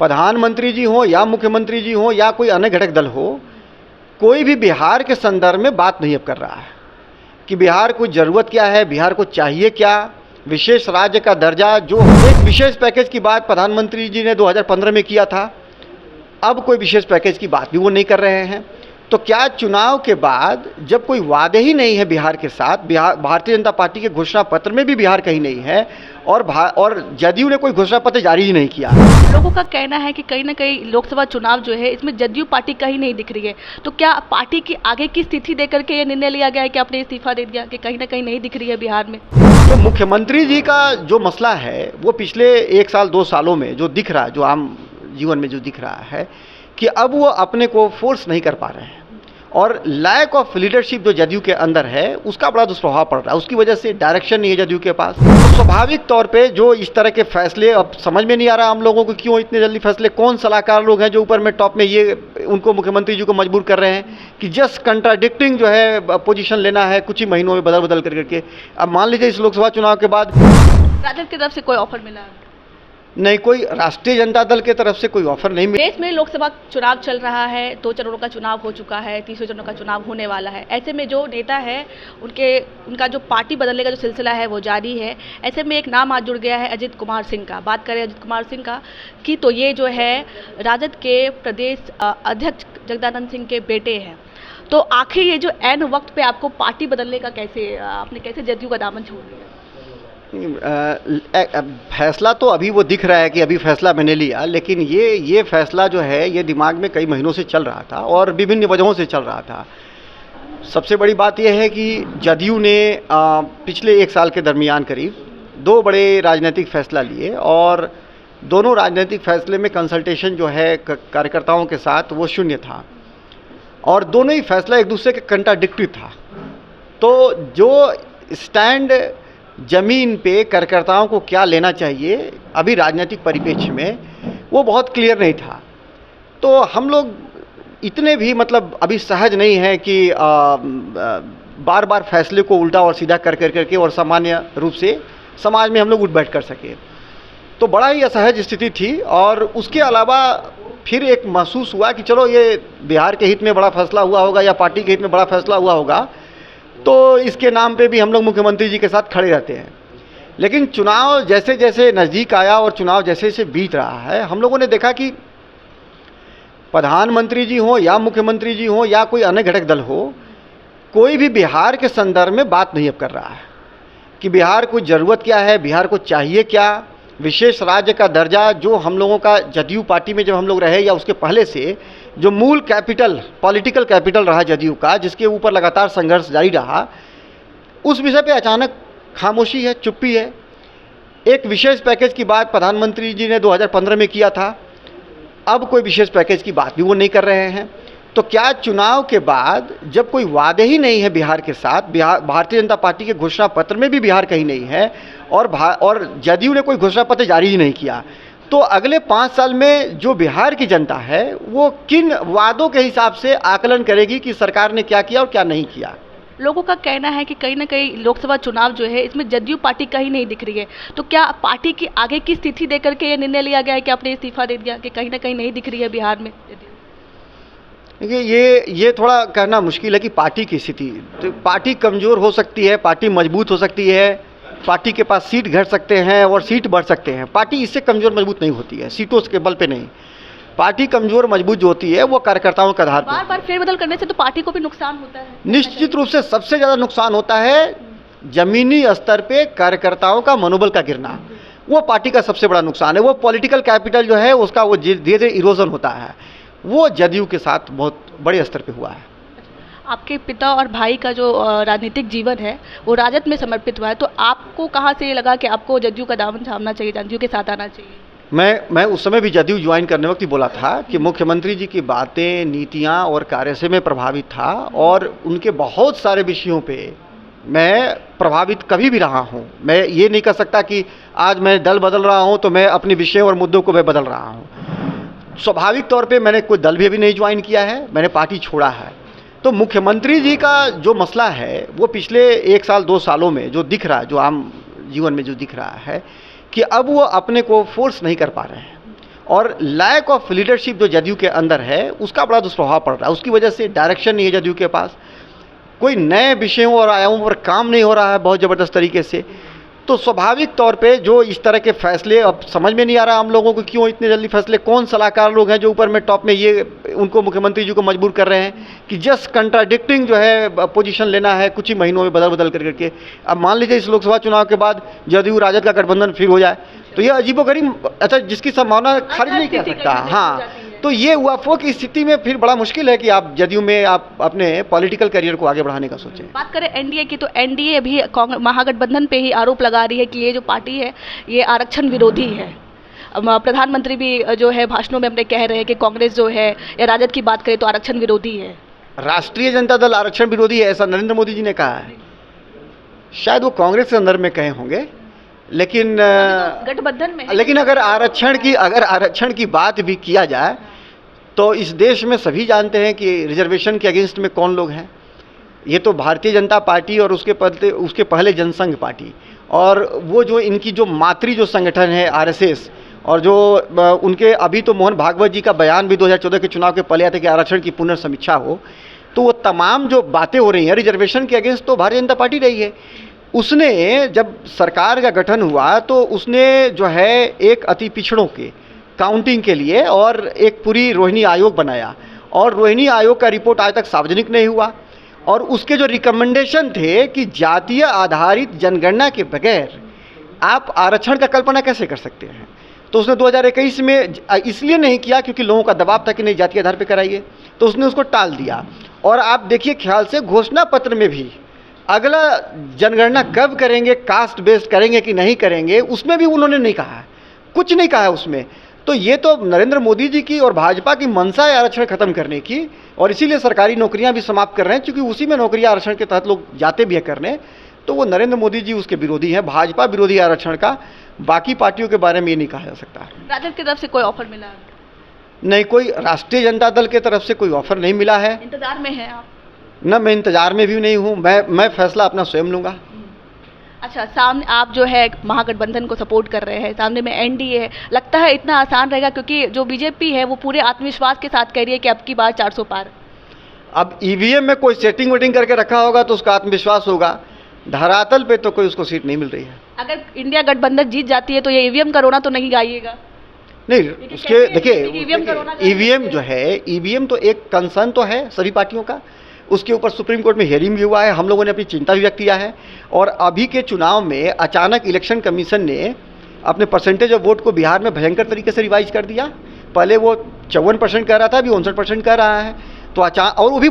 प्रधानमंत्री जी हो या मुख्यमंत्री जी हो या कोई अन्य घटक दल हो, कोई भी बिहार के संदर्भ में बात नहीं अब कर रहा है कि बिहार को ज़रूरत क्या है, बिहार को चाहिए क्या, विशेष राज्य का दर्जा। जो एक विशेष पैकेज की बात प्रधानमंत्री जी ने 2015 में किया था, अब कोई विशेष पैकेज की बात भी वो नहीं कर रहे हैं। तो क्या चुनाव के बाद जब कोई वादे ही नहीं है बिहार के साथ, भारतीय जनता पार्टी के घोषणा पत्र में भी बिहार कहीं नहीं है और जदयू ने कोई घोषणा पत्र जारी ही नहीं किया। लोगों का कहना है कि कहीं ना कहीं लोकसभा चुनाव जो है इसमें जदयू पार्टी कहीं नहीं दिख रही है, तो क्या पार्टी की आगे की स्थिति देकर के ये निर्णय लिया गया है कि आपने इस्तीफा दे दिया कि कहीं ना कहीं नहीं दिख रही है बिहार में? तो मुख्यमंत्री जी का जो मसला है वो पिछले 1 साल 2 सालों में जो दिख रहा है, जो आम जीवन में जो दिख रहा है कि अब वो अपने को फोर्स नहीं कर पा रहे हैं और लैक ऑफ लीडरशिप जो जदयू के अंदर है उसका बड़ा दुष्प्रभाव पड़ रहा है। उसकी वजह से डायरेक्शन नहीं है जदयू के पास। तो स्वाभाविक तौर पे जो इस तरह के फैसले, अब समझ में नहीं आ रहा हम लोगों को क्यों इतने जल्दी फैसले, कौन सलाहकार लोग हैं जो ऊपर में टॉप में ये उनको मुख्यमंत्री जी को मजबूर कर रहे हैं कि जस्ट कंट्राडिक्टिंग जो है पोजीशन लेना है कुछ ही महीनों में बदल करके। अब मान लीजिए इस लोकसभा चुनाव के बाद राजद की तरफ से कोई ऑफर मिला नहीं, कोई राष्ट्रीय जनता दल की तरफ से कोई ऑफर नहीं मिला। देश में लोकसभा चुनाव चल रहा है, 2 चरणों का चुनाव हो चुका है, 3रे चरणों का चुनाव होने वाला है। ऐसे में जो नेता है उनका जो पार्टी बदलने का जो सिलसिला है वो जारी है। ऐसे में एक नाम आज जुड़ गया है अजित कुमार सिंह का। बात करें अजित कुमार सिंह का कि तो ये जो है राजद के प्रदेश अध्यक्ष जगदानंद सिंह के बेटे हैं। तो आखिर ये जो ऐन वक्त पे आपको पार्टी बदलने का आपने कैसे जदयू का दामन छोड़ दिया? फैसला तो अभी वो दिख रहा है कि अभी फैसला मैंने लिया, लेकिन ये फैसला जो है ये दिमाग में कई महीनों से चल रहा था और विभिन्न वजहों से चल रहा था। सबसे बड़ी बात यह है कि जदयू ने पिछले 1 साल के दरमियान करीब 2 बड़े राजनीतिक फैसला लिए और दोनों राजनीतिक फैसले में कंसल्टेशन जो है कार्यकर्ताओं के साथ वो शून्य था और दोनों ही फैसला एक दूसरे के कंट्राडिक्टरी था। तो जो स्टैंड जमीन पे कार्यकर्ताओं को क्या लेना चाहिए अभी राजनीतिक परिप्रेक्ष्य में वो बहुत क्लियर नहीं था। तो हम लोग इतने भी अभी सहज नहीं है कि बार बार फैसले को उल्टा और सीधा करके और सामान्य रूप से समाज में हम लोग उठ बैठ कर सके। तो बड़ा ही असहज स्थिति थी और उसके अलावा फिर एक महसूस हुआ कि चलो ये बिहार के हित में बड़ा फैसला हुआ होगा या पार्टी के हित में बड़ा फैसला हुआ होगा, तो इसके नाम पे भी हम लोग मुख्यमंत्री जी के साथ खड़े रहते हैं। लेकिन चुनाव जैसे जैसे नज़दीक आया और चुनाव जैसे जैसे बीत रहा है, हम लोगों ने देखा कि प्रधानमंत्री जी हो या मुख्यमंत्री जी हो या कोई अन्य घटक दल हो, कोई भी बिहार के संदर्भ में बात नहीं अब कर रहा है कि बिहार को ज़रूरत क्या है, बिहार को चाहिए क्या, विशेष राज्य का दर्जा। जो हम लोगों का जदयू पार्टी में जब हम लोग रहे या उसके पहले से जो मूल कैपिटल, पॉलिटिकल कैपिटल रहा जदयू का, जिसके ऊपर लगातार संघर्ष जारी रहा, उस विषय पे अचानक खामोशी है, चुप्पी है। एक विशेष पैकेज की बात प्रधानमंत्री जी ने 2015 में किया था, अब कोई विशेष पैकेज की बात भी वो नहीं कर रहे हैं। तो क्या चुनाव के बाद जब कोई वादे ही नहीं है बिहार के साथ, भारतीय जनता पार्टी के घोषणा पत्र में भी बिहार कहीं नहीं है और जदयू ने कोई घोषणा पत्र जारी ही नहीं किया, तो अगले 5 साल में जो बिहार की जनता है वो किन वादों के हिसाब से आकलन करेगी कि सरकार ने क्या किया और क्या नहीं किया? लोगों का कहना है कि कहीं ना कहीं लोकसभा चुनाव जो है इसमें जदयू पार्टी कहीं नहीं दिख रही है, तो क्या पार्टी की आगे की स्थिति देकर के ये निर्णय लिया गया है कि आपने इस्तीफा दे दिया कि कहीं ना कहीं नहीं दिख रही है बिहार में? देखिए, ये थोड़ा कहना मुश्किल है कि पार्टी की स्थिति, तो पार्टी कमज़ोर हो सकती है, पार्टी मजबूत हो सकती है, पार्टी के पास सीट घट सकते हैं और सीट बढ़ सकते हैं। पार्टी इससे कमज़ोर मजबूत नहीं होती है, सीटों के बल पे नहीं। पार्टी कमज़ोर मजबूत जो होती है वो कार्यकर्ताओं के आधार पर। बार बार फेरबदल करने से तो पार्टी को भी नुकसान होता है। निश्चित रूप से सबसे ज़्यादा नुकसान होता है ज़मीनी स्तर पे कार्यकर्ताओं का मनोबल का गिरना, वो पार्टी का सबसे बड़ा नुकसान है। वो पॉलिटिकल कैपिटल जो है उसका वो धीरे धीरे इरोजन होता है, वो जदयू के साथ बहुत बड़े स्तर पे हुआ है। आपके पिता और भाई का जो राजनीतिक जीवन है वो राजद में समर्पित हुआ है, तो आपको कहाँ से लगा कि आपको जदयू का दामन थामना चाहिए, जदयू के साथ आना चाहिए? मैं उस समय भी जदयू ज्वाइन करने वक्त ही बोला था कि मुख्यमंत्री जी की बातें, नीतियाँ और कार्य से मैं प्रभावित था और उनके बहुत सारे विषयों पे मैं प्रभावित कभी भी रहा हूँ। मैं ये नहीं कह सकता कि आज मैं दल बदल रहा हूँ तो मैं अपने विषयों और मुद्दों को मैं बदल रहा हूँ। स्वाभाविक तौर पे मैंने कोई दल भी अभी नहीं ज्वाइन किया है, मैंने पार्टी छोड़ा है। तो मुख्यमंत्री जी का जो मसला है वो पिछले 1 साल 2 सालों में जो दिख रहा है, जो आम जीवन में जो दिख रहा है कि अब वो अपने को फोर्स नहीं कर पा रहे हैं और लैक ऑफ लीडरशिप जो जदयू के अंदर है उसका बड़ा दुष्प्रभाव पड़ रहा है। उसकी वजह से डायरेक्शन नहीं है जदयू के पास, कोई नए विषयों और आयामों पर काम नहीं हो रहा है बहुत ज़बरदस्त तरीके से। तो स्वाभाविक तौर पे जो इस तरह के फैसले, अब समझ में नहीं आ रहा हम लोगों को क्यों इतने जल्दी फैसले, कौन सलाहकार लोग हैं जो ऊपर में टॉप में ये उनको मुख्यमंत्री जी को मजबूर कर रहे हैं कि जस्ट कंट्राडिक्टिंग जो है पोजीशन लेना है कुछ ही महीनों में बदल बदल करके। अब मान लीजिए इस लोकसभा चुनाव के बाद जदयू राजद का गठबंधन फिर हो जाए तो ये अजीबोगरीब, अच्छा जिसकी संभावना खारिज नहीं कर सकता। हाँ, तो ये UFO की स्थिति में फिर बड़ा मुश्किल है कि आप जदयू में आप अपने पॉलिटिकल करियर को आगे बढ़ाने का सोचें। बात करें एनडीए की, तो एनडीए भी महागठबंधन पे ही आरोप लगा रही है कि ये जो पार्टी है ये आरक्षण विरोधी है। प्रधानमंत्री भी जो है भाषणों में अपने कह रहे हैं कि कांग्रेस जो है या राजद की बात करें तो आरक्षण विरोधी है। राष्ट्रीय जनता दल आरक्षण विरोधी है ऐसा नरेंद्र मोदी जी ने कहा है। शायद वो कांग्रेस के संदर्भ में कहे होंगे, लेकिन गठबंधन में, लेकिन अगर आरक्षण की बात भी किया जाए तो इस देश में सभी जानते हैं कि रिजर्वेशन के अगेंस्ट में कौन लोग हैं। ये तो भारतीय जनता पार्टी और उसके पहले जनसंघ पार्टी, और वो जो इनकी जो मातृ जो संगठन है RSS, और जो उनके अभी तो मोहन भागवत जी का बयान भी 2014 के चुनाव के पहले आया था कि आरक्षण की पुनर्समीक्षा हो। तो वो तमाम जो बातें हो रही हैं रिजर्वेशन के अगेंस्ट तो भारतीय जनता पार्टी रही है। उसने जब सरकार का गठन हुआ तो उसने जो है एक अति पिछड़ों के काउंटिंग के लिए और एक पूरी रोहिणी आयोग बनाया, और रोहिणी आयोग का रिपोर्ट आज तक सार्वजनिक नहीं हुआ। और उसके जो रिकमेंडेशन थे कि जातीय आधारित जनगणना के बगैर आप आरक्षण का कल्पना कैसे कर सकते हैं, तो उसने 2021 में इसलिए नहीं किया क्योंकि लोगों का दबाव था कि नहीं जातीय आधार पर कराइए, तो उसने उसको टाल दिया। और आप देखिए ख्याल से घोषणा पत्र में भी अगला जनगणना कब करेंगे, कास्ट बेस्ड करेंगे कि नहीं करेंगे, उसमें भी उन्होंने नहीं कहा, कुछ नहीं कहा उसमें। तो ये तो नरेंद्र मोदी जी की और भाजपा की मंशा है आरक्षण खत्म करने की, और इसीलिए सरकारी नौकरियां भी समाप्त कर रहे हैं, क्योंकि उसी में नौकरियां आरक्षण के तहत लोग जाते भी है करने। तो वो नरेंद्र मोदी जी उसके विरोधी हैं, भाजपा विरोधी आरक्षण का। बाकी पार्टियों के बारे में ये नहीं कहा जा सकता। राजद की तरफ से कोई ऑफर मिला नहीं, कोई राष्ट्रीय जनता दल की तरफ से कोई ऑफर नहीं मिला है। इंतजार में है आप? न, मैं इंतजार में भी नहीं हूँ, मैं फैसला अपना स्वयं लूँगा। अच्छा, सामने आप जो है महागठबंधन को सपोर्ट कर रहे हैं, सामने में एनडीए है, लगता है इतना आसान रहेगा? क्योंकि जो बीजेपी है वो पूरे आत्मविश्वास के साथ कह रही है कि अब की बार 400 पार। अब ईवीएम में कोई सेटिंग वेटिंग करके रखा होगा तो उसका आत्मविश्वास होगा, धरातल पे तो कोई उसको सीट नहीं मिल रही है। अगर इंडिया गठबंधन जीत जाती है तो ये ईवीएम का रोना तो नहीं गाइएगा? नहीं, उसके देखिए ईवीएम जो है, ईवीएम तो एक कंसर्न तो है सभी पार्टियों का, उसके ऊपर सुप्रीम कोर्ट में हियरिंग भी हुआ है, हम लोगों ने अपनी चिंता भी व्यक्त किया है। और अभी के चुनाव में अचानक इलेक्शन कमीशन ने अपने परसेंटेज ऑफ वोट को बिहार में भयंकर तरीके से रिवाइज कर दिया। पहले वो 54% कह रहा था, अभी 59% कह रहा है। तो और वो भी